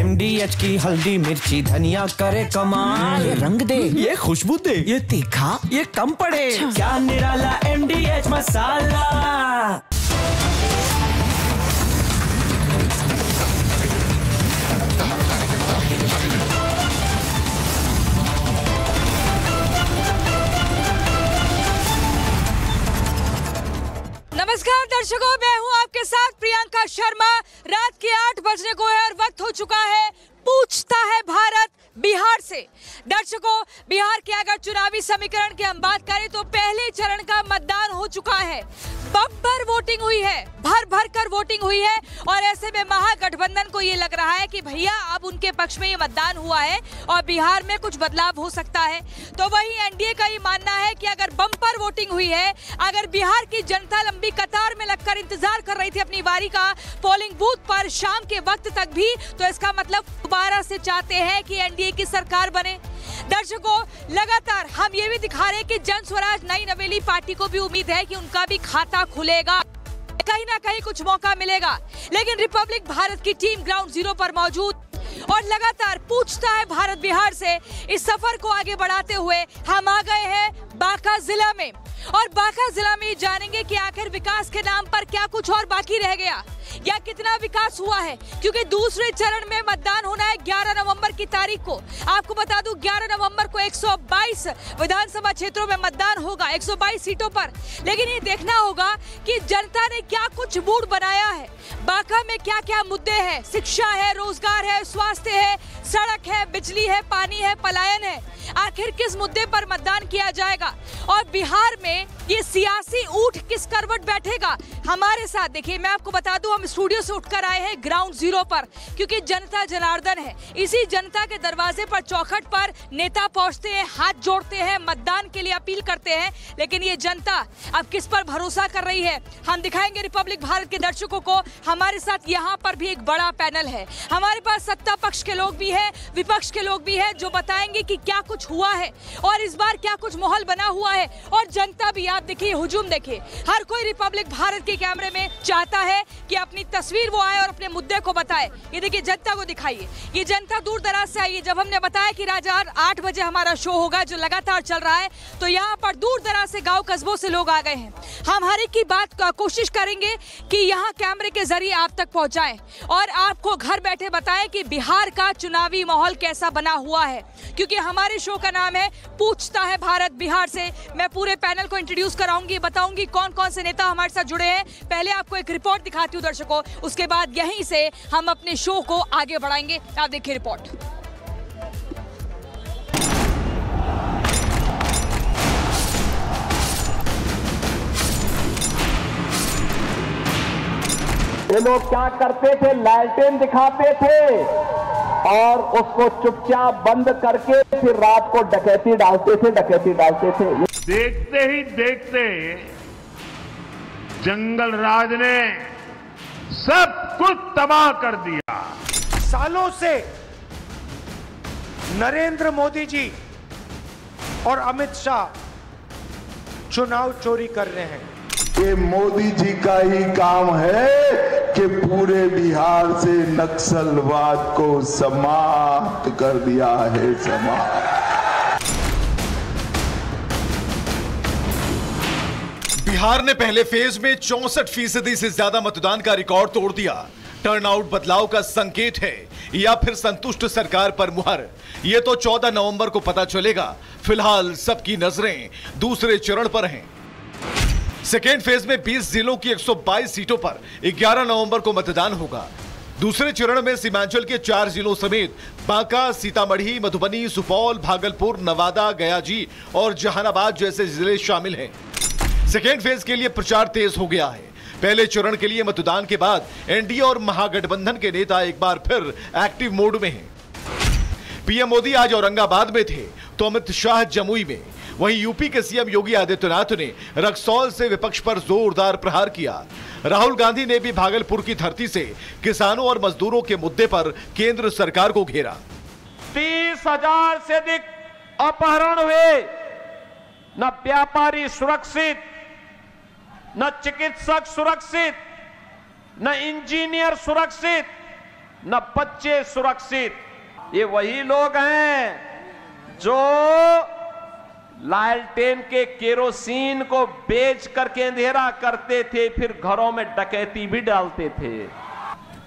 एमडीएच की हल्दी मिर्ची धनिया करे कमाल। ये रंग दे, ये खुशबू दे, ये तीखा, ये कम पड़े। क्या निराला एमडीएच मसाला। नमस्कार दर्शकों, मैं हूं आपके साथ प्रियंका शर्मा। रात के 8 बजने को है और वक्त हो चुका है पूछता है भारत बिहार से। दर्शकों, बिहार के अगर चुनावी समीकरण की हम बात करें तो पहले चरण का मतदान हो चुका है। बम्पर वोटिंग हुई है, भर भर कर वोटिंग हुई है और ऐसे में महागठबंधन को ये लग रहा है कि भैया अब उनके पक्ष में ये मतदान हुआ है और बिहार में कुछ बदलाव हो सकता है। तो वहीं एनडीए का ये मानना है कि अगर बम्पर वोटिंग हुई है, अगर बिहार की जनता लंबी कतार में लगकर इंतजार कर रही थी अपनी बारी का पोलिंग बूथ पर शाम के वक्त तक भी, तो इसका मतलब दोबारा से चाहते हैं कि एनडीए की सरकार बने। दर्शकों, लगातार हम ये भी दिखा रहे हैं कि जन स्वराज नई नवेली पार्टी को भी उम्मीद है कि उनका भी खाता खुलेगा, कहीं ना कहीं कुछ मौका मिलेगा। लेकिन रिपब्लिक भारत की टीम ग्राउंड जीरो पर मौजूद और लगातार पूछता है भारत बिहार से इस सफर को आगे बढ़ाते हुए हम आ गए हैं बांका जिला में। और बांका जिला में जानेंगे कि आखिर विकास के नाम पर क्या कुछ और बाकी रह गया या कितना विकास हुआ है, क्योंकि दूसरे चरण में मतदान होना है 11 नवंबर की तारीख को। आपको बता दूं 11 नवंबर को 122 विधानसभा क्षेत्रों में मतदान होगा, 122 सीटों पर। लेकिन ये देखना होगा कि जनता ने क्या कुछ मूड बनाया है, बांका में क्या क्या मुद्दे हैं, शिक्षा है, रोजगार है, स्वास्थ्य है, सड़क है, बिजली है, पानी है, पलायन है, आखिर किस मुद्दे पर मतदान किया जाएगा और बिहार में ये सियासी ऊंट किस करवट बैठेगा। हमारे साथ देखिए, मैं आपको बता दूं हम स्टूडियो से उठकर आए हैं ग्राउंड जीरो पर, क्योंकि जनता जनार्दन है। इसी जनता के दरवाजे पर, चौखट पर नेता पहुंचते हैं, हाथ जोड़ते हैं, मतदान के लिए अपील करते हैं। लेकिन ये जनता अब किस पर भरोसा कर रही है, हम दिखाएंगे रिपब्लिक भारत के दर्शकों को। हमारे साथ यहाँ पर भी एक बड़ा पैनल है, हमारे पास सत्ता पक्ष के लोग भी है, विपक्ष के लोग भी है, जो बताएंगे कि क्या कुछ हुआ है और इस बार क्या कुछ माहौल बना हुआ है। और जनता भी, आप देखिए हुजूम देखिए, हर कोई रिपब्लिक भारत के कैमरे में चाहता है कि अपनी तस्वीर वो आए और अपने मुद्दे को बताए। ये देखिए, जनता को दिखाइए, ये जनता दूर दराज से आई है। जब हमने बताया कि रात 8 बजे हमारा शो होगा जो लगातार चल रहा है, तो यहाँ पर दूर दराज से, गाँव कस्बों से लोग आ गए हैं। हम हर एक की बात का कोशिश करेंगे कि यहाँ कैमरे के जरिए आप तक पहुँचाएं और आपको घर बैठे बताएं कि बिहार का चुनावी माहौल कैसा बना हुआ है, क्योंकि हमारे शो का नाम है पूछता है भारत बिहार से। मैं पूरे पैनल को इंट्रोड्यूस कराऊंगी, बताऊंगी कौन कौन से नेता हमारे साथ जुड़े हैं। पहले आपको एक रिपोर्ट दिखाती हूँ दर्शकों, उसके बाद यहीं से हम अपने शो को आगे बढ़ाएंगे। आप देखिए रिपोर्ट। ये लोग क्या करते थे, लालटेन दिखाते थे और उसको चुपचाप बंद करके फिर रात को डकैती डालते थे। देखते ही देखते जंगल राज ने सब कुछ तबाह कर दिया। सालों से नरेंद्र मोदी जी और अमित शाह चुनाव चोरी कर रहे हैं। ये मोदी जी का ही काम है कि पूरे बिहार से नक्सलवाद को समाप्त कर दिया है। बिहार ने पहले फेज में 64% से ज्यादा मतदान का रिकॉर्ड तोड़ दिया। टर्नआउट बदलाव का संकेत है या फिर संतुष्ट सरकार पर मुहर, ये तो 14 नवंबर को पता चलेगा। फिलहाल सबकी नजरें दूसरे चरण पर हैं। सेकेंड फेज में 20 जिलों की 122 सीटों पर 11 नवंबर को मतदान होगा। दूसरे चरण में सीमांचल के 4 जिलों समेत बांका, सीतामढ़ी, मधुबनी, सुपौल, भागलपुर, नवादा, गयाजी और जहानाबाद जैसे जिले शामिल हैं। सेकेंड फेज के लिए प्रचार तेज हो गया है। पहले चरण के लिए मतदान के बाद एनडीए और महागठबंधन के नेता एक बार फिर एक्टिव मोड में हैं। पीएम मोदी आज औरंगाबाद में थे तो अमित शाह जमुई में। वहीं यूपी के सीएम योगी आदित्यनाथ ने रक्सौल से विपक्ष पर जोरदार प्रहार किया। राहुल गांधी ने भी भागलपुर की धरती से किसानों और मजदूरों के मुद्दे पर केंद्र सरकार को घेरा। 30,000 से अधिक अपहरण हुए, न व्यापारी सुरक्षित, न चिकित्सक सुरक्षित, न इंजीनियर सुरक्षित, न बच्चे सुरक्षित। ये वही लोग हैं जो लालटेन के केरोसिन को बेच करके अंधेरा करते थे, फिर घरों में डकैती भी डालते थे।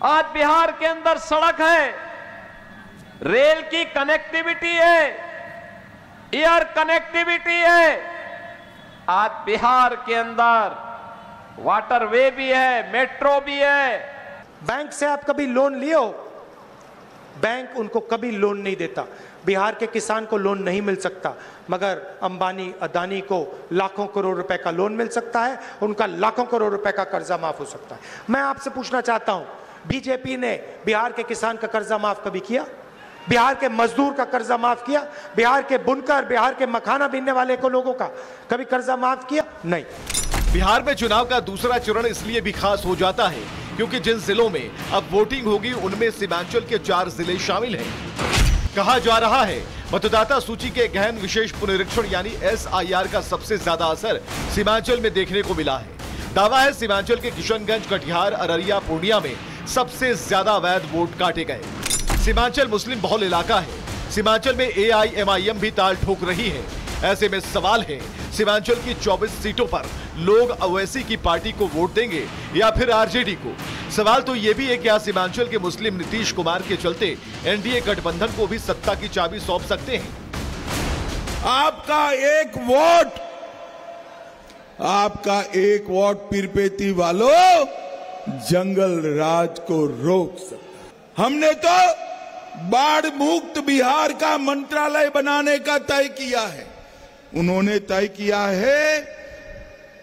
आज बिहार के अंदर सड़क है, रेल की कनेक्टिविटी है, एयर कनेक्टिविटी है। आज बिहार के अंदर वाटरवे भी है, मेट्रो भी है। बैंक से आप कभी लोन लिए हो? बैंक उनको कभी लोन नहीं देता। बिहार के किसान को लोन नहीं मिल सकता, मगर अंबानी अदानी को लाखों करोड़ रुपए का लोन मिल सकता है, उनका लाखों करोड़ रुपए का कर्जा माफ हो सकता है। मैं आपसे पूछना चाहता हूं, बीजेपी ने बिहार के किसान का कर्जा माफ कभी किया? बिहार के मजदूर का कर्जा माफ किया? बिहार के बुनकर, बिहार के मखाना बीनने वाले को लोगों का कभी कर्जा माफ किया? नहीं। बिहार में चुनाव का दूसरा चरण इसलिए भी खास हो जाता है क्योंकि जिन जिलों में अब वोटिंग होगी उनमें सीमांचल के 4 जिले शामिल हैं। कहा जा रहा है मतदाता सूची के गहन विशेष पुनरीक्षण यानी SIR का सबसे ज्यादा असर सीमांचल में देखने को मिला है। दावा है सीमांचल के किशनगंज, कटिहार, अररिया, पूर्णिया में सबसे ज्यादा अवैध वोट काटे गए। सीमांचल मुस्लिम बहुल इलाका है। सीमांचल में AIMIM भी ताल ठोक रही है। ऐसे में सवाल है सीमांचल की 24 सीटों पर लोग ओवैसी की पार्टी को वोट देंगे या फिर आरजेडी को। सवाल तो ये भी है क्या सीमांचल के मुस्लिम नीतीश कुमार के चलते एनडीए गठबंधन को भी सत्ता की चाबी सौंप सकते हैं? आपका एक वोट पीरपेती वालों जंगल राज को रोक सकता। हमने तो बाढ़ मुक्त बिहार का मंत्रालय बनाने का तय किया है। उन्होंने तय किया है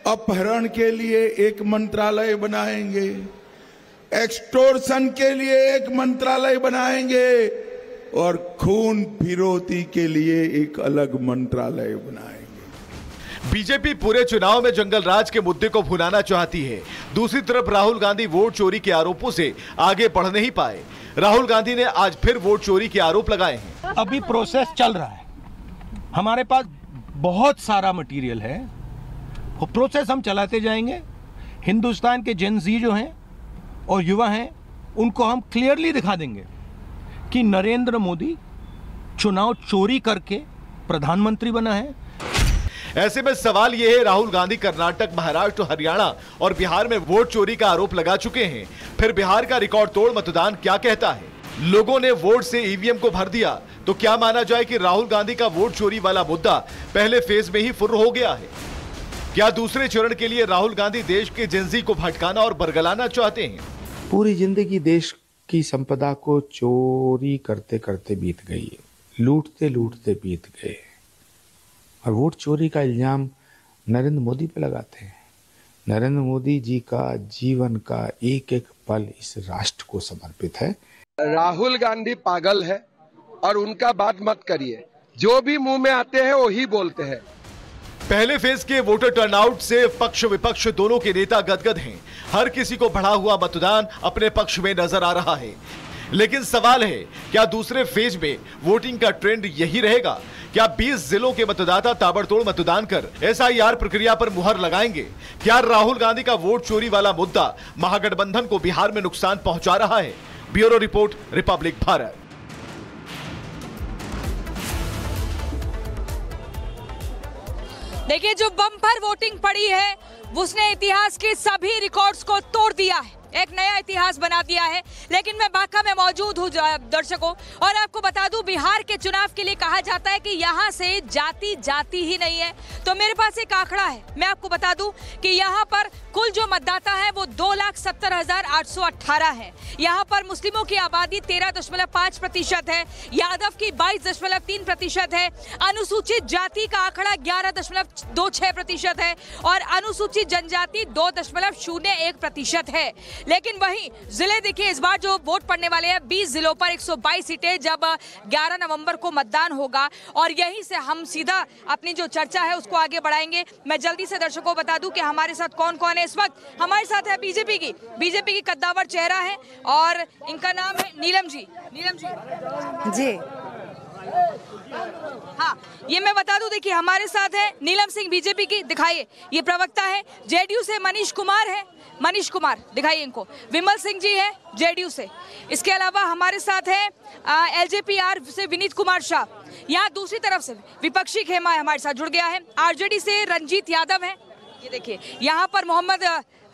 अपहरण के लिए एक मंत्रालय बनाएंगे, एक्सटोर्शन के लिए एक मंत्रालय बनाएंगे और खून फिरौती के लिए एक अलग मंत्रालय बनाएंगे। बीजेपी पूरे चुनाव में जंगल राज के मुद्दे को भुनाना चाहती है। दूसरी तरफ राहुल गांधी वोट चोरी के आरोपों से आगे बढ़ नहीं पाए। राहुल गांधी ने आज फिर वोट चोरी के आरोप लगाए हैं। अभी प्रोसेस चल रहा है, हमारे पास बहुत सारा मटेरियल है, वो प्रोसेस हम चलाते जाएंगे। हिंदुस्तान के जेन ज़ी जो हैं और युवा हैं उनको हम क्लियरली दिखा देंगे कि नरेंद्र मोदी चुनाव चोरी करके प्रधानमंत्री बना है। ऐसे में सवाल यह है, राहुल गांधी कर्नाटक, महाराष्ट्र, हरियाणा और बिहार में वोट चोरी का आरोप लगा चुके हैं। फिर बिहार का रिकॉर्ड तोड़ मतदान क्या कहता है? लोगों ने वोट से ईवीएम को भर दिया, तो क्या माना जाए कि राहुल गांधी का वोट चोरी वाला मुद्दा पहले फेज में ही फुर्र हो गया है? क्या दूसरे चरण के लिए राहुल गांधी देश के जेनजी को भटकाना और बरगलाना चाहते हैं? पूरी जिंदगी देश की संपदा को चोरी करते करते बीत गई है, लूटते लूटते बीत गए, और वोट चोरी का इल्जाम नरेंद्र मोदी पे लगाते हैं। नरेंद्र मोदी जी का जीवन का एक एक पल इस राष्ट्र को समर्पित है। राहुल गांधी पागल है और उनका बात मत करिए, जो भी मुंह में आते हैं वही बोलते हैं। पहले फेज के वोटर टर्नआउट से पक्ष विपक्ष दोनों के नेता गदगद हैं। हर किसी को बढ़ा हुआ मतदान अपने पक्ष में नजर आ रहा है। लेकिन सवाल है, क्या दूसरे फेज में वोटिंग का ट्रेंड यही रहेगा? क्या 20 जिलों के मतदाता ताबड़तोड़ मतदान कर SIR प्रक्रिया पर मुहर लगाएंगे? क्या राहुल गांधी का वोट चोरी वाला मुद्दा महागठबंधन को बिहार में नुकसान पहुंचा रहा है? Bureau report, Republic Bharat. देखिए, जो बम्पर वोटिंग पड़ी है उसने इतिहास के सभी रिकॉर्ड्स को तोड़ दिया है, एक नया इतिहास बना दिया है। लेकिन मैं बांका में मौजूद हूँ दर्शकों, और आपको बता दूं बिहार के चुनाव के लिए कहा जाता है कि यहाँ से जाति जाती ही नहीं है। तो मेरे पास एक आंकड़ा है, मैं आपको बता दूं कि यहाँ पर कुल जो मतदाता है वो 2,70,818 है। यहाँ पर मुस्लिमों की आबादी 13.5% है, यादव की 22.3% है, अनुसूचित जाति का आंकड़ा 11.26% है और अनुसूचित जनजाति 2.01% है। लेकिन वहीं जिले देखिए, इस बार जो वोट पड़ने वाले हैं 20 जिलों पर 122 सीटें, जब 11 नवंबर को मतदान होगा और यहीं से हम सीधा अपनी जो चर्चा है उसको आगे बढ़ाएंगे। मैं जल्दी से दर्शकों को बता दूं कि हमारे साथ कौन कौन है। इस वक्त हमारे साथ है बीजेपी की कद्दावर चेहरा है और इनका नाम है नीलम जी। नीलम जी हाँ, ये मैं बता दूं, देखिए हमारे साथ है नीलम सिंह बीजेपी की, दिखाइए, ये प्रवक्ता है। जेडीयू से मनीष कुमार है, मनीष कुमार दिखाइए इनको। विमल सिंह जी है जेडीयू से। इसके अलावा हमारे साथ है एलजेपी-आर से विनीत कुमार शाह। यहाँ दूसरी तरफ से विपक्षी खेमा हमारे साथ जुड़ गया है। आरजेडी से रंजीत यादव है, ये देखिए। यहाँ पर मोहम्मद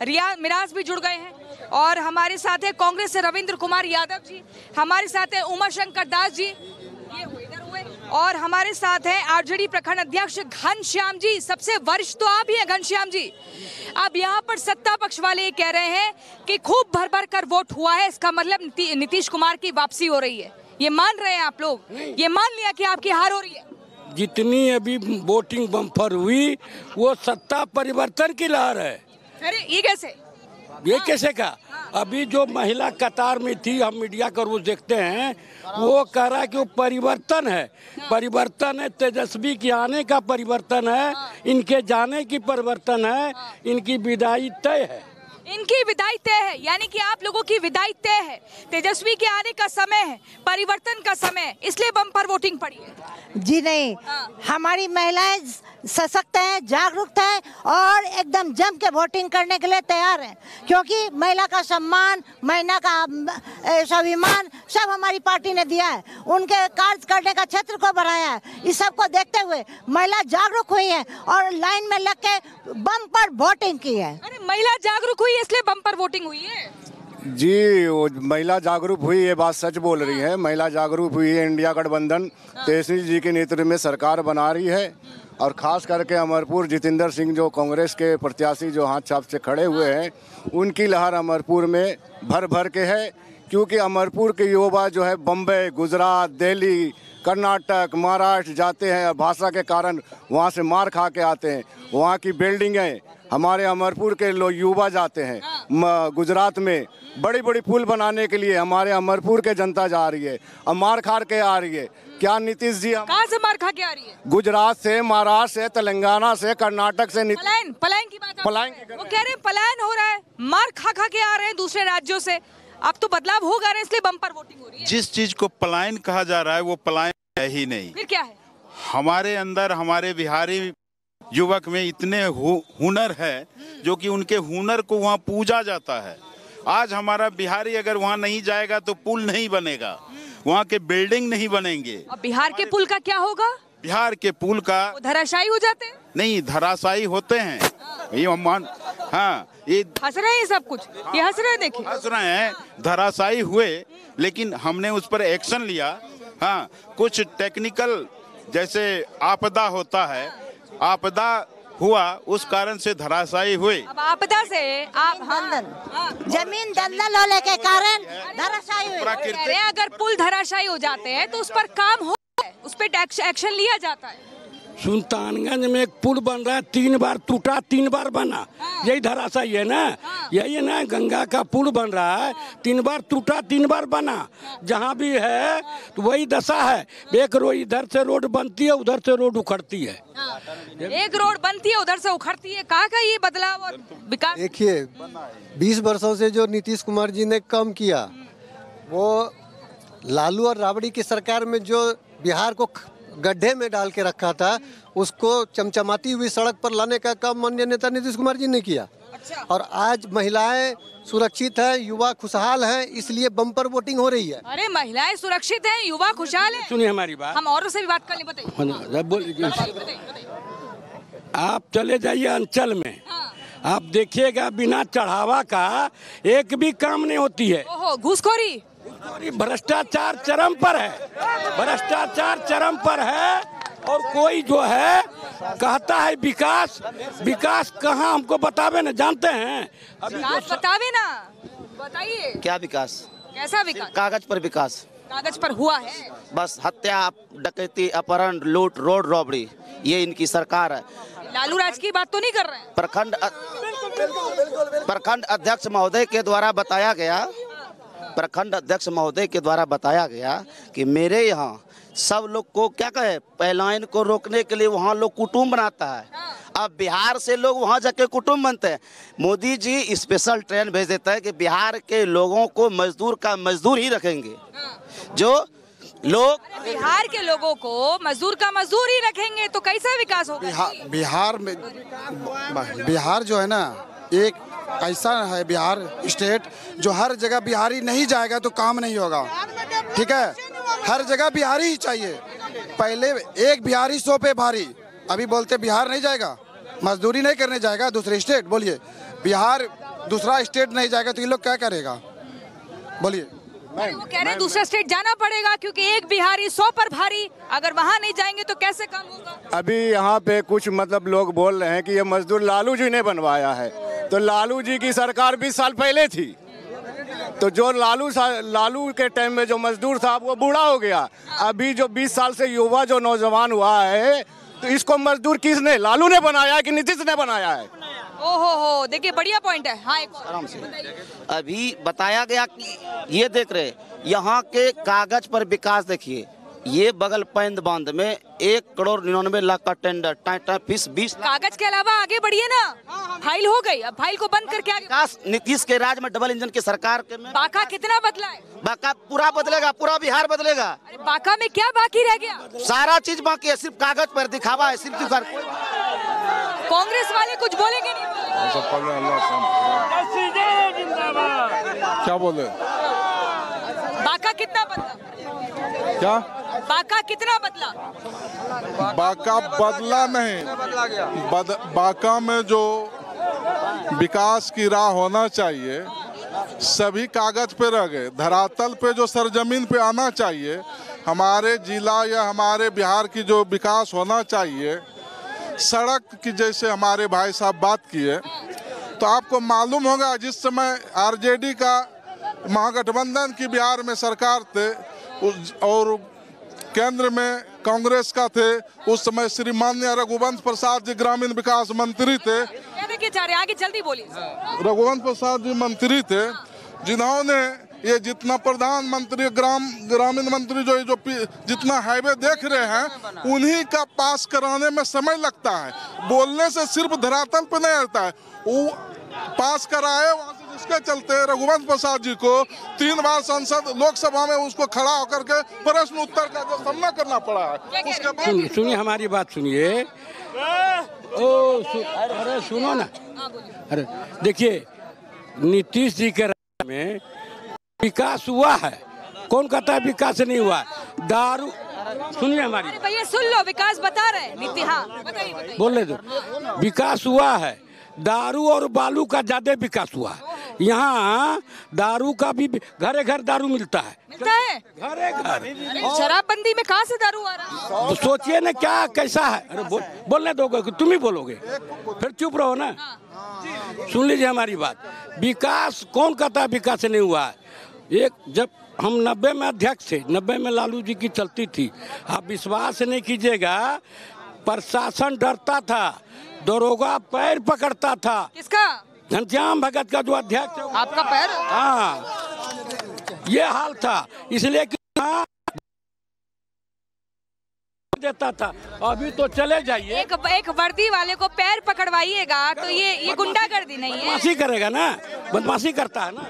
रियाज मिराज भी जुड़ गए हैं। और हमारे साथ है कांग्रेस से रविंद्र कुमार यादव जी। हमारे साथ है उमाशंकर दास जी, ये इधर हुए। और हमारे साथ है आरजेडी प्रखंड अध्यक्ष घनश्याम जी, सबसे वरिष्ठ तो आप ही हैं घनश्याम जी। अब यहाँ पर सत्ता पक्ष वाले ये कह रहे हैं कि खूब भर भर कर वोट हुआ है, इसका मतलब नीतीश कुमार की वापसी हो रही है। ये मान रहे हैं आप लोग? ये मान लिया कि आपकी हार हो रही है? जितनी अभी वोटिंग बम्पर हुई वो सत्ता परिवर्तन की लहर है। अरे ये कैसे? ये कैसे का? अभी जो महिला कतार में थी, हम मीडिया का रोज देखते हैं, वो कह रहा है कि वो परिवर्तन है। परिवर्तन है, तेजस्वी के आने का परिवर्तन है, इनके जाने की परिवर्तन है, इनकी विदाई तय है। इनकी विदाई तय है, यानी कि आप लोगों की विदाई तय है। तेजस्वी के आने का समय है, परिवर्तन का समय है, इसलिए बम्पर वोटिंग पड़ी है। जी नहीं, हमारी महिलाएं सशक्त हैं, जागरूक हैं और एकदम जम के वोटिंग करने के लिए तैयार हैं, क्योंकि महिला का सम्मान, महिला का स्वाभिमान सब हमारी पार्टी ने दिया है। उनके कार्य करने का क्षेत्र को बढ़ाया है। इस सब को देखते हुए महिला जागरूक हुई है और लाइन में लग के बम्पर वोटिंग की है। अरे महिला जागरूक हुई है इसलिए बम्पर वोटिंग हुई है? जी, वो महिला जागरूक हुई, ये बात सच बोल रही है। महिला जागरूक हुई है। इंडिया गठबंधन तेजस्वी जी के नेतृत्व में सरकार बना रही है और खास करके अमरपुर जितेंद्र सिंह जो कांग्रेस के प्रत्याशी जो हाथ छाप से खड़े हुए हैं, उनकी लहर अमरपुर में भर भर के है। क्योंकि अमरपुर के युवा जो है बम्बई, गुजरात, दिल्ली, कर्नाटक, महाराष्ट्र जाते हैं और भाषा के कारण वहाँ से मार खा के आते हैं। वहाँ की बिल्डिंगें हमारे अमरपुर के लोग युवा जाते हैं। गुजरात में बड़ी बड़ी पुल बनाने के लिए हमारे अमरपुर के जनता जा रही है और मार खा के आ रही है। क्या नीतीश जी कहाँ से मार खा के आ रही है? गुजरात से, महाराष्ट्र से, तेलंगाना से, कर्नाटक से। पलायन की बात, पलायन वो कह रहे हैं पलायन हो रहा है, मार खा खा के आ रहे हैं दूसरे राज्यों से। अब तो बदलाव होगा ना, इसलिए बम्पर वोटिंग हो रही है। जिस चीज को पलायन कहा जा रहा है वो पलायन है ही नहीं। फिर क्या है? हमारे अंदर, हमारे बिहारी युवक में इतने हुनर है जो कि उनके हुनर को वहाँ पूजा जाता है। आज हमारा बिहारी अगर वहाँ नहीं जाएगा तो पुल नहीं बनेगा, वहाँ के बिल्डिंग नहीं बनेंगे। अब बिहार के पुल का क्या होगा? बिहार के पुल का धराशायी हो जाते हैं? नहीं, धराशायी होते हैं। ये मान, हाँ, ये हंस रहे हैं सब कुछ, ये हंस रहे हैं, देखिए हंस रहे हैं। धराशायी हुए, लेकिन हमने उस पर एक्शन लिया। हाँ, कुछ टेक्निकल जैसे आपदा होता है, आपदा हुआ, उस कारण से धराशायी हुए। अब आपदा से आप जमीन दलदल होने के कारण धराशायी हुई। अगर पुल धराशायी हो जाते हैं तो उस पर काम हो, उस पर एक्शन लिया जाता है। सुल्तानगंज में एक पुल बन रहा है, 3 बार टूटा, 3 बार बना। यही धराशायी है ना, यही है ना। गंगा का पुल बन रहा है, 3 बार टूटा, 3 बार बना। जहाँ भी है तो वही दशा है। एक रोड इधर से रोड बनती है, उधर से रोड उखड़ती है। एक रोड बनती है, उधर से उखड़ती है। कहाँ का ये बदलाव और विकास? देखिए, 20 वर्षों से जो नीतीश कुमार जी ने काम किया, वो लालू और राबड़ी की सरकार में जो बिहार को गड्ढे में डाल के रखा था, उसको चमचमाती हुई सड़क पर लाने का काम माननीय नेता नीतीश कुमार जी ने किया। और आज महिलाएं सुरक्षित है, युवा खुशहाल हैं, इसलिए बम्पर वोटिंग हो रही है। अरे महिलाएं सुरक्षित हैं, युवा खुशहाल हैं। सुनिए हमारी बात, हम औरों से भी बात कर लें। बताइए। आप चले जाइए अंचल में, आप देखिएगा बिना चढ़ावा का एक भी काम नहीं होती है। ओहो, घूसखोरी, भ्रष्टाचार चरम पर है, भ्रष्टाचार चरम पर है। और कोई जो है कहता है विकास, विकास कहाँ हमको बतावे ना, जानते हैं विकास बतावे ना, बताइए क्या विकास, कैसा विकास? कागज पर विकास, कागज पर हुआ है। बस हत्या, डकैती, अपहरण, लूट, रोड रॉबरी, ये इनकी सरकार है। लालू राज की बात तो नहीं कर रहे हैं? प्रखंड अध्यक्ष महोदय के द्वारा बताया गया, प्रखंड अध्यक्ष महोदय के द्वारा बताया गया कि मेरे यहाँ सब लोग को क्या कहे, पलायन को रोकने के लिए वहाँ लोग कुटुंब बनाता है। अब बिहार से लोग वहाँ जाके कुटुंब बनते हैं। मोदी जी स्पेशल ट्रेन भेज देता है कि बिहार के लोगों को मजदूर का मजदूर ही रखेंगे। जो लोग बिहार के लोगों को मजदूर का मजदूर ही रखेंगे तो कैसा विकास होगा? बिहार जो है ना, एक ऐसा है बिहार स्टेट जो हर जगह बिहारी नहीं जाएगा तो काम नहीं होगा। ठीक है, हर जगह बिहारी ही चाहिए। पहले एक बिहारी 100 पे भारी, अभी बोलते बिहार नहीं जाएगा, मजदूरी नहीं करने जाएगा दूसरे स्टेट। बोलिए, बिहार दूसरा स्टेट नहीं जाएगा तो ये लोग क्या करेगा? बोलिए। वो कह रहे हैं दूसरा स्टेट जाना पड़ेगा क्योंकि एक बिहारी 100 पर भारी, अगर वहाँ नहीं जाएंगे तो कैसे काम होगा? अभी यहाँ पे कुछ मतलब लोग बोल रहे हैं कि ये मजदूर लालू जी ने बनवाया है, तो लालू जी की सरकार 20 साल पहले थी, तो जो लालू के टाइम में जो मजदूर था वो बूढ़ा हो गया। अभी जो 20 साल से युवा जो नौजवान हुआ है, तो इसको मजदूर किसने, लालू ने बनाया है कि नीतीश ने बनाया है? ओहो, देखिए बढ़िया पॉइंट है। हाँ, आराम से अभी बताया गया कि ये देख रहे यहाँ के कागज पर विकास देखिए, ये बगल पैंद बांध में 1,99,00,000 का टेंडर फीस 20 कागज के अलावा आगे बढ़िए ना, फाइल हो गई, अब फाइल को बंद करके आगे। विकास नीतीश के राज में डबल इंजन की सरकार के में बाका कितना बदला है? बाका पूरा बदलेगा, पूरा बिहार बदलेगा। अरे बाका में क्या बाकी रह गया? सारा चीज बाकी है, सिर्फ कागज पर दिखावा है, सिर्फ कांग्रेस वाले कुछ बोलेंगे नहीं? क्या बोले? बाका कितना बदला? क्या बाका कितना बदला? बाका बदला नहीं, बाका में जो विकास की राह होना चाहिए सभी कागज पे रह गए। धरातल पे जो सरजमीन पे आना चाहिए, हमारे जिला या हमारे बिहार की जो विकास होना चाहिए, सड़क की जैसे हमारे भाई साहब बात किए, तो आपको मालूम होगा जिस समय आरजेडी का महागठबंधन की बिहार में सरकार थे और केंद्र में कांग्रेस का थे, उस समय श्री माननीय रघुवंश प्रसाद जी ग्रामीण विकास मंत्री थे। आगे जल्दी बोलिए। रघुवंश प्रसाद जी मंत्री थे, जिन्होंने ये जितना प्रधानमंत्री ग्रामीण मंत्री जो जितना हाईवे देख रहे हैं, उन्हीं का पास कराने में समय लगता है। बोलने से सिर्फ धरातल पे नहीं रहता है, वो पास कराए वहाँ से, जिसके चलते रघुवंश प्रसाद जी को 3 बार संसद लोकसभा में उसको खड़ा होकर के प्रश्न उत्तर का जो सामना करना पड़ा है। उसके बाद सुनिए हमारी बात सुनिए। अरे सुनो ना, अरे देखिए, नीतीश जी के राज्य में विकास हुआ है, कौन कहता है विकास नहीं हुआ? दारू, सुनिए हमारी, भैया सुन लो, विकास बता रहे हैं नीति। हाँ बताइए। बोलने दो। विकास हुआ है, दारू और बालू का ज्यादा विकास हुआ है। यहाँ दारू का भी घरे घर दारू मिलता है, घरे घर। शराबबंदी में कहाँ से दारू आ रहा है? तो सोचिए ना क्या कैसा है। अरे बोलने दोगे, तुम ही बोलोगे, फिर चुप रहो ना। सुन लीजिए हमारी बात, विकास कौन कहता है विकास नहीं हुआ है? एक जब हम 90 में अध्यक्ष थे, 90 में लालू जी की चलती थी, आप विश्वास नहीं कीजिएगा, प्रशासन डरता था, दरोगा पैर पकड़ता था। किसका? घनश्याम भगत का जो अध्यक्ष है, आपका पैर? हाँ, ये हाल था, इसलिए कि देता था। अभी तो चले जाइए, एक वर्दी वाले को पैर पकड़वाइएगा तो ये गुंडागर्दी नहीं है? बदमाशी करेगा ना, बदमाशी करता है ना।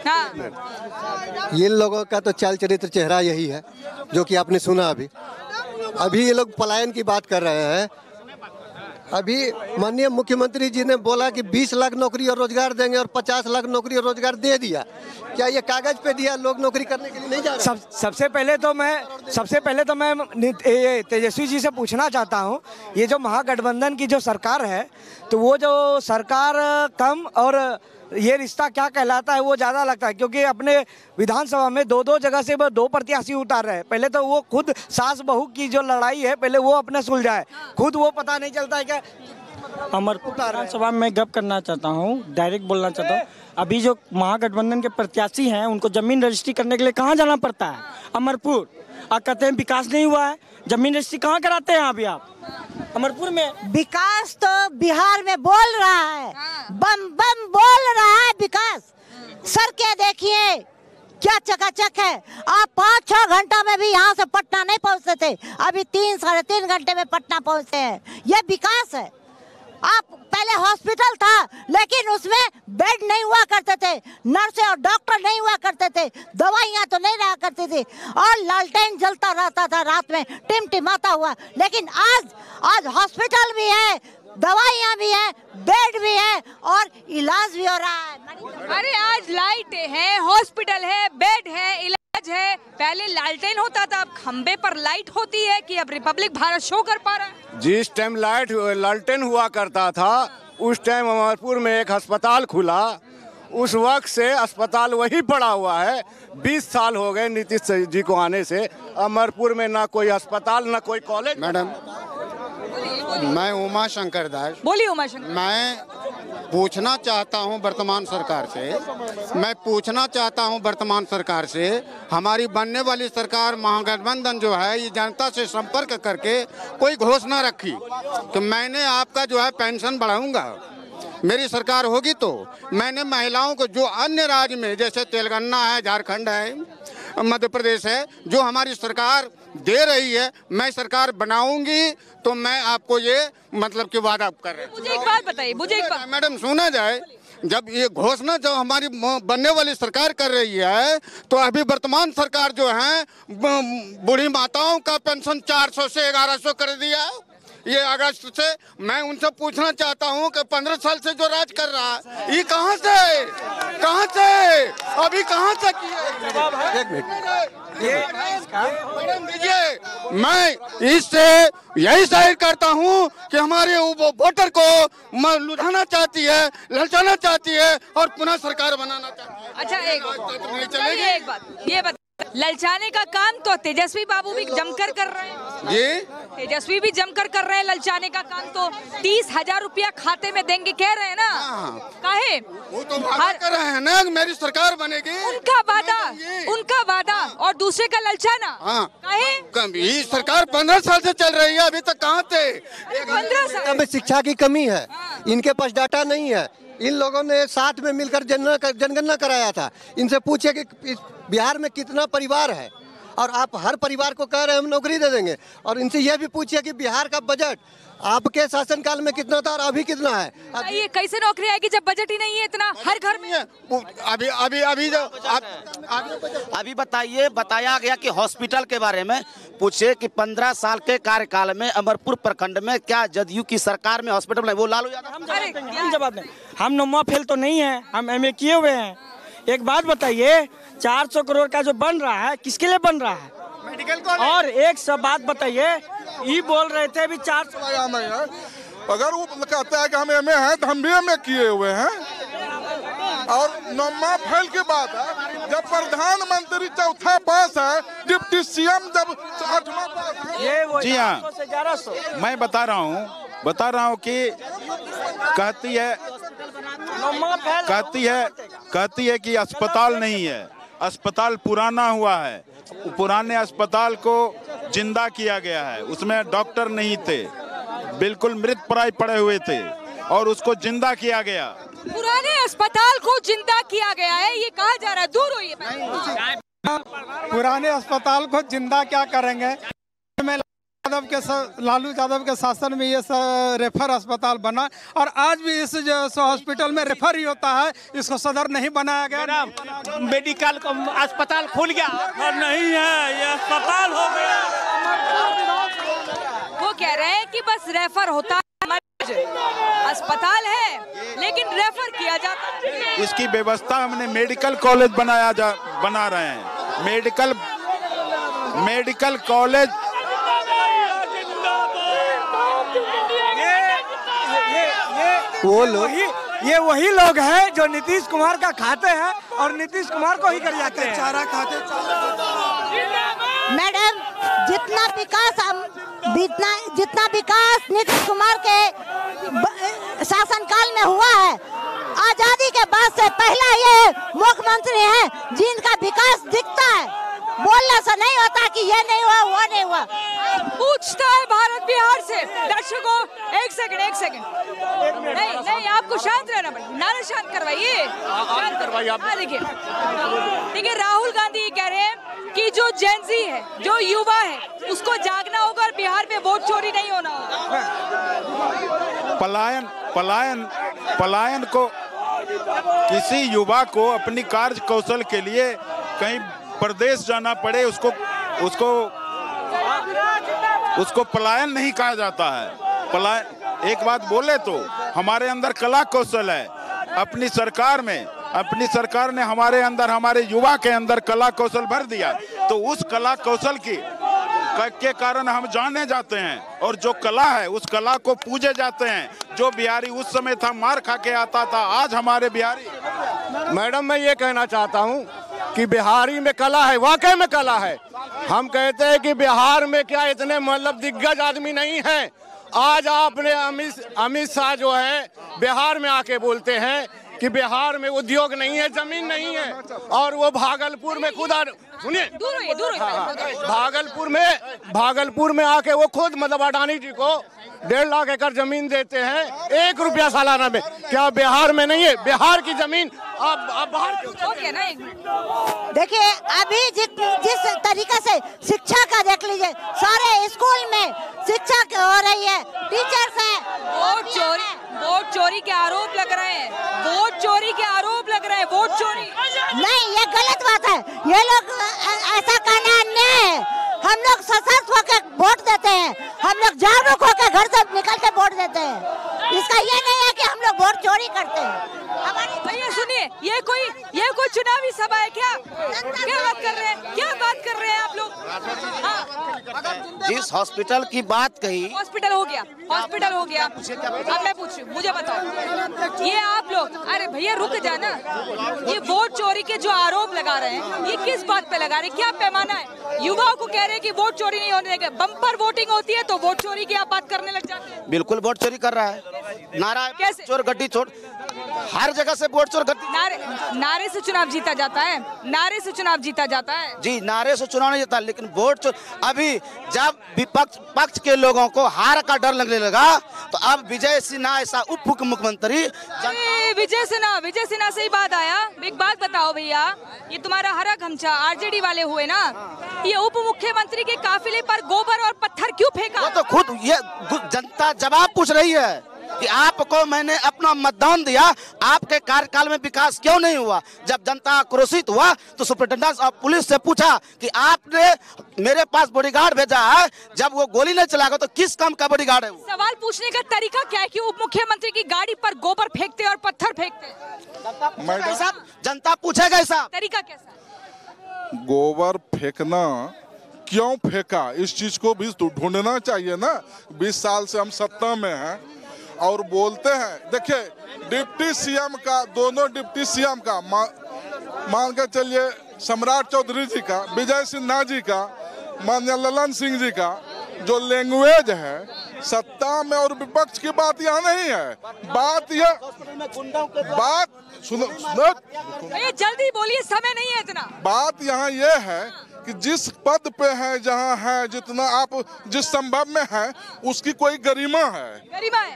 हाँ, ये लोगों का तो चाल चरित्र चेहरा यही है जो कि आपने सुना। अभी ये लोग पलायन की बात कर रहे हैं। अभी माननीय मुख्यमंत्री जी ने बोला कि 20 लाख नौकरी और रोजगार देंगे और 50 लाख नौकरी और रोजगार दे दिया। क्या ये कागज पे दिया? लोग नौकरी करने के लिए नहीं जा रहे? सबसे पहले तो मैं तेजस्वी जी से पूछना चाहता हूँ, ये जो महागठबंधन की जो सरकार है, तो वो जो सरकार कम और ये रिश्ता क्या कहलाता है वो ज़्यादा लगता है, क्योंकि अपने विधानसभा में 2-2 जगह से 2 प्रत्याशी उतार रहे हैं। पहले तो वो खुद सास बहू की जो लड़ाई है, पहले वो अपने सुलझाए, खुद वो पता नहीं चलता है क्या। अमरपुर विधानसभा में गप करना चाहता हूँ, डायरेक्ट बोलना चाहता हूँ। अभी जो महागठबंधन के प्रत्याशी हैं, उनको जमीन रजिस्ट्री करने के लिए कहाँ जाना पड़ता है? अमरपुर। और कहते हैं विकास नहीं हुआ है, जमीन रजिस्ट्री कहाँ कराते हैं अभी आप? अमरपुर में। विकास तो बिहार में बोल रहा है, बम बम बोल रहा है विकास। सर क्या देखिए क्या चकाचक है। आप 5-6 घंटा में भी यहाँ से पटना नहीं पहुँचते थे, अभी 3-3.5 घंटे में पटना पहुँचते हैं। यह विकास है। आप पहले हॉस्पिटल था लेकिन उसमें बेड नहीं हुआ करते थे, नर्स और डॉक्टर नहीं हुआ करते थे, दवाइयाँ तो नहीं रहा करती थी और लालटेन जलता रहता था रात में टिमटिमाता हुआ। लेकिन आज हॉस्पिटल भी है, दवाइयाँ भी है, बेड भी है और इलाज भी हो रहा है। अरे आज लाइट है, हॉस्पिटल है, बेड है, इलाज है। पहले लालटेन होता था, अब खंबे पर लाइट होती है कि अब रिपब्लिक भारत शो कर पा रहा है। जिस टाइम लालटेन हुआ करता था उस टाइम अमरपुर में एक अस्पताल खुला, उस वक्त से अस्पताल वही पड़ा हुआ है। 20 साल हो गए नीतीश जी को आने से, अमरपुर में ना कोई अस्पताल ना कोई कॉलेज। मैडम मैं उमा शंकर दास। बोलिए उमा शंकर। मैं पूछना चाहता हूं वर्तमान सरकार से, हमारी बनने वाली सरकार महागठबंधन जो है ये जनता से संपर्क करके कोई घोषणा रखी कि मैंने आपका जो है पेंशन बढ़ाऊंगा, मेरी सरकार होगी तो मैंने महिलाओं को जो अन्य राज्य में जैसे तेलंगाना है, झारखंड है, मध्य प्रदेश है, जो हमारी सरकार दे रही है, मैं सरकार बनाऊंगी तो मैं आपको ये मतलब कि वादा कर रहे हैं। मुझे एक बात बताइए, मैडम सुना जाए, जब ये घोषणा जब हमारी बनने वाली सरकार कर रही है तो अभी वर्तमान सरकार जो है बूढ़ी माताओं का पेंशन 400 से 1100 कर दिया ये अगस्त से। मैं उनसे पूछना चाहता हूं कि 15 साल से जो राज कर रहा है ये कहां से अभी कहां से दीजिए। मैं इससे यही जाहिर करता हूं कि हमारे वोटर को लुभाना चाहती है, ललचाना चाहती है और पुनः सरकार बनाना चाहती है। अच्छा एक बात ये बता, ललचाने का काम तो तेजस्वी बाबू भी जमकर कर रहे हैं। जी तेजस्वी भी जमकर कर रहे हैं ललचाने का काम। तो 30,000 रुपया खाते में देंगे कह रहे हैं ना। काहे वो तो वादा कर रहे हैं ना मेरी सरकार बनेगी, उनका वादा और दूसरे का ललचाना। काहे ये सरकार 15 साल से चल रही है, अभी तक कहाँ थे? 15 साल में शिक्षा की कमी है, इनके पास डाटा नहीं है। इन लोगों ने साथ में मिलकर जनगणना कराया था। इनसे पूछे कि बिहार में कितना परिवार है और आप हर परिवार को कह रहे हैं हम नौकरी दे देंगे, और इनसे यह भी पूछिए कि बिहार का बजट आपके शासनकाल में कितना था और अभी कितना है। ये कैसे नौकरी आएगी जब बजट ही नहीं है इतना हर घर में? अभी बताया गया कि हॉस्पिटल के बारे में पूछे कि 15 साल के कार्यकाल में अमरपुर प्रखंड में क्या जदयू की सरकार में हॉस्पिटल में वो लालू यादव। हम जवाब दें, हम नौमा फेल तो नहीं है, हम MA किए हुए हैं। एक बात बताइए, 400 करोड़ का जो बन रहा है किसके लिए बन रहा है? Medical college. और एक सब बात बताइए, ये बोल रहे थे अभी 400। अगर वो कहता है कि हम MA हैं तो हम भी MA किए हुए हैं। और नौमा फेल की बात है, जब प्रधानमंत्री चौथा पास है, डिप्टी CM जब 8वां पास है। जी हाँ, मैं बता रहा हूँ कि कहती है कि अस्पताल नहीं है, अस्पताल पुराना हुआ है, पुराने अस्पताल को जिंदा किया गया है, उसमें डॉक्टर नहीं थे, बिल्कुल मृत प्राय पड़े हुए थे और उसको जिंदा किया गया। पुराने अस्पताल को जिंदा किया गया है ये कहा जा रहा है, दूर होइए। पुराने अस्पताल को जिंदा क्या करेंगे? लालू यादव के शासन में ये रेफर अस्पताल बना और आज भी इस हॉस्पिटल में रेफर ही होता है, इसको सदर नहीं बनाया गया। मेडिकल को अस्पताल खुल गया और नहीं है, ये अस्पताल हो गया। वो कह रहे हैं कि बस रेफर होता है, अस्पताल है लेकिन रेफर किया जाता है। इसकी व्यवस्था हमने मेडिकल कॉलेज बना रहे हैं। मेडिकल कॉलेज वो लोग ये वही लोग हैं जो नीतीश कुमार का खाते हैं और नीतीश कुमार को ही कर जाते हैं। चारा खाते। मैडम जितना विकास नीतीश कुमार के शासनकाल में हुआ है, आजादी के बाद से पहला ये मुख्यमंत्री हैं जिनका विकास दिखता है, बोलने से नहीं होता कि ये नहीं हुआ वो नहीं हुआ। पूछता है भारत बिहार से। दर्शकों एक सेकंड नहीं आपको शांत रहना पड़ेगा, नारा शांत करवाइए। देखिए राहुल गांधी ये कह रहे हैं कि जो जेनजी है, जो युवा है, उसको जागना होगा और बिहार में वोट चोरी नहीं होना होगा। पलायन को किसी युवा को अपनी कार्य कौशल के लिए कहीं प्रदेश जाना पड़े उसको पलायन नहीं कहा जाता है। पलायन एक बात बोले तो हमारे अंदर कला कौशल है। अपनी सरकार ने हमारे अंदर, हमारे युवा के अंदर कला कौशल भर दिया, तो उस कला कौशल के कारण हम जाने जाते हैं और जो कला है उस कला को पूजे जाते हैं। जो बिहारी उस समय था मार खा के आता था, आज हमारे बिहारी। मैडम मैं ये कहना चाहता हूँ कि बिहारी में कला है, वाकई में कला है। हम कहते हैं कि बिहार में क्या इतने मतलब दिग्गज आदमी नहीं हैं। आज आपने अमित शाह जो है बिहार में आके बोलते हैं कि बिहार में उद्योग नहीं है, जमीन नहीं है, और वो भागलपुर में खुद सुनिए भागलपुर में आके वो खुद मतलब अडानी जी को 1.5 लाख एकड़ जमीन देते हैं, 1 रुपया सालाना में। क्या बिहार में नहीं है? बिहार की जमीन अब बाहर देखिए, अभी जिस तरीके से शिक्षा का देख लीजिए, सारे स्कूल में शिक्षा हो रही है, टीचर्स हैं। वोट चोरी के आरोप लग रहे हैं, वोट चोरी के आरोप लग रहे हैं, वोट चोरी नहीं, ये गलत बात है। ये लोग ऐसा कहना अन्याय है। हम लोग सशक्त होकर वोट देते हैं, हम लोग जागरूक होकर घर से निकल के वोट देते हैं। इसका ये नहीं है कि हम लोग वोट चोरी करते हैं। भैया सुनिए, ये कोई चुनावी सभा है क्या? क्या बात कर रहे हैं आप लोग? जिस हॉस्पिटल की बात कही, हॉस्पिटल हो गया। अब मैं पूछूं, मुझे बताओ, ये आप लोग, अरे भैया रुक जाना, ये वोट चोरी के जो आरोप लगा रहे हैं, ये किस बात पे लगा रहे हैं? क्या पैमाना है? युवाओं को कह रहे हैं कि वोट चोरी नहीं होने देंगे, बम्पर वोटिंग होती है तो वोट चोरी की आप बात करने लग जाते हैं। बिल्कुल वोट चोरी कर रहा है। नारा कैसे? चोर गड्डी छोड़, हर जगह से वोट चोर गड्डी। नारे से चुनाव जीता जाता है, नारे से चुनाव जीता जाता है। जी, नारे से चुनाव नहीं जीता, लेकिन वोट चोर। अभी जब पक्ष के लोगों को हार का डर लगने लगा, तो अब विजय सिन्हा ऐसा उप मुख्यमंत्री, विजय सिन्हा से ही बात आया। एक बात बताओ भैया, ये तुम्हारा हरा गमछा आरजेडी वाले हुए ना, ये उप मुख्यमंत्री के काफिले पर गोबर और पत्थर क्यों फेंका? वो तो खुद ये जनता जवाब पूछ रही है कि आपको मैंने अपना मतदान दिया, आपके कार्यकाल में विकास क्यों नहीं हुआ? जब जनता आक्रोशित हुआ तो सुपरिटेंडेंट ऑफ पुलिस से पूछा कि आपने मेरे पास बॉडीगार्ड भेजा है, जब वो गोली नहीं चलाएगा तो किस काम का बॉडीगार्ड है वो? सवाल पूछने का तरीका क्या है कि उप मुख्यमंत्री की गाड़ी पर गोबर फेंकते और पत्थर फेंकते? जनता पूछेगा ऐसा तरीका कैसा? गोबर फेंकना क्यों फेंका, इस चीज को भी ढूंढना चाहिए ना। 20 साल से हम सत्ता में हैं और बोलते हैं, देखिए डिप्टी सीएम का, दोनों डिप्टी सीएम का, मान के चलिए सम्राट चौधरी जी का, विजय सिन्हा जी का, माननीय ललन सिंह जी का, जो लैंग्वेज है सत्ता में और विपक्ष की बात यहाँ नहीं है। बात सुनो जल्दी बोलिए, समय नहीं है इतना। बात यहाँ ये है कि जिस पद पे है, जहाँ है, जितना आप जिस संभव में है, उसकी कोई गरिमा है।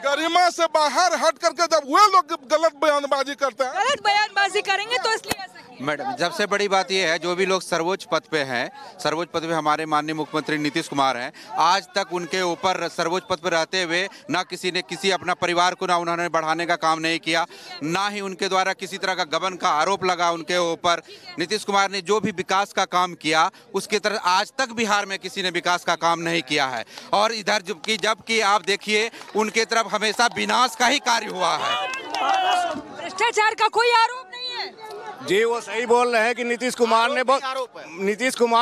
गरिमा से बाहर हट करके जब वे लोग गलत बयानबाजी करते हैं, गलत बयानबाजी करेंगे तो इसलिए मैडम, सबसे बड़ी बात यह है, जो भी लोग सर्वोच्च पद पे हैं, सर्वोच्च पद पे हमारे माननीय मुख्यमंत्री नीतीश कुमार हैं, आज तक उनके ऊपर सर्वोच्च पद पे रहते हुए ना किसी ने किसी अपना परिवार को ना उन्होंने बढ़ाने का काम नहीं किया, ना ही उनके द्वारा किसी तरह का गबन का आरोप लगा उनके ऊपर। नीतीश कुमार ने जो भी विकास का काम किया, उसकी तरह आज तक बिहार में किसी ने विकास का काम नहीं किया है। और इधर जबकि आप देखिए, उनके तरफ हमेशा विनाश का ही कार्य हुआ है। भ्रष्टाचार का कोई आरोप नहीं है। जी, वो सही बोल रहे हैं कि नीतीश कुमार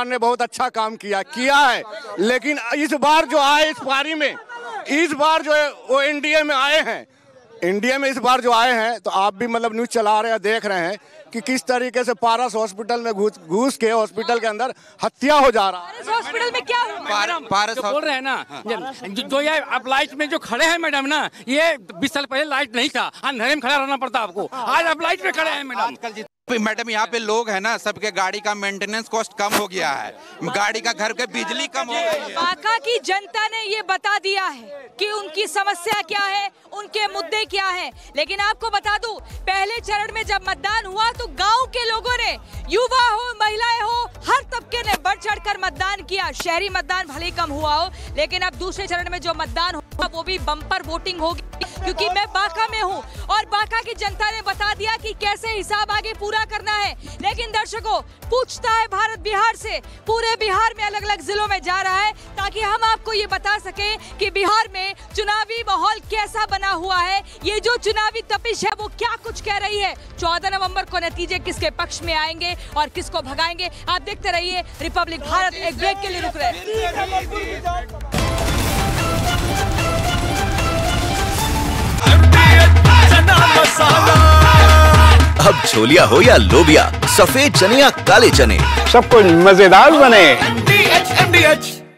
ने बहुत अच्छा काम किया है, लेकिन इस बार जो आए, इस पारी में इस बार जो है वो एनडीए में आए हैं, इंडिया में इस बार जो आए हैं, तो आप भी मतलब न्यूज चला रहे हैं, देख रहे हैं कि किस तरीके से पारस हॉस्पिटल में घुस के हॉस्पिटल के अंदर हत्या हो जा रहा है। हॉस्पिटल में क्या हुआ? पारस जो बोल रहे हैं ना, जो ये आप लाइट में जो खड़े हैं मैडम ना, ये 20 साल पहले लाइट नहीं था, अंधेरे में खड़ा रहना पड़ता आपको, आज आप लाइट में खड़े हैं मैडम। मैडम यहाँ पे लोग है ना, सबके गाड़ी का मेंटेनेंस कॉस्ट कम हो गया है, गाड़ी का घर के बिजली कम हो गई है। बांका की जनता ने ये बता दिया है कि उनकी समस्या क्या है, उनके मुद्दे क्या हैं। लेकिन आपको बता दूं, पहले चरण में जब मतदान हुआ तो गांव के लोगों ने, युवा हो महिलाएं हो, हर तबके ने बढ़ चढ़कर मतदान किया। शहरी मतदान भले ही कम हुआ हो, लेकिन अब दूसरे चरण में जो मतदान होगा वो भी बम्पर वोटिंग होगी, क्योंकि मैं बांका में हूँ और बांका की जनता ने बता दिया कि कैसे हिसाब आगे पूरा करना है। लेकिन दर्शकों, पूछता है भारत बिहार से पूरे बिहार में अलग अलग जिलों में जा रहा है, ताकि हम आपको ये बता सकें कि बिहार में चुनावी माहौल कैसा बना हुआ है, ये जो चुनावी तपिश है वो क्या कुछ कह रही है। 14 नवंबर को नतीजे किसके पक्ष में आएंगे और किसको भगाएंगे, आप देखते रहिए रिपब्लिक भारत। एक ब्रेक के लिए रुक रहे हैं। अब छोलिया हो या लोबिया, सफेद चने या काले चने, सब कुछ मजेदार बने।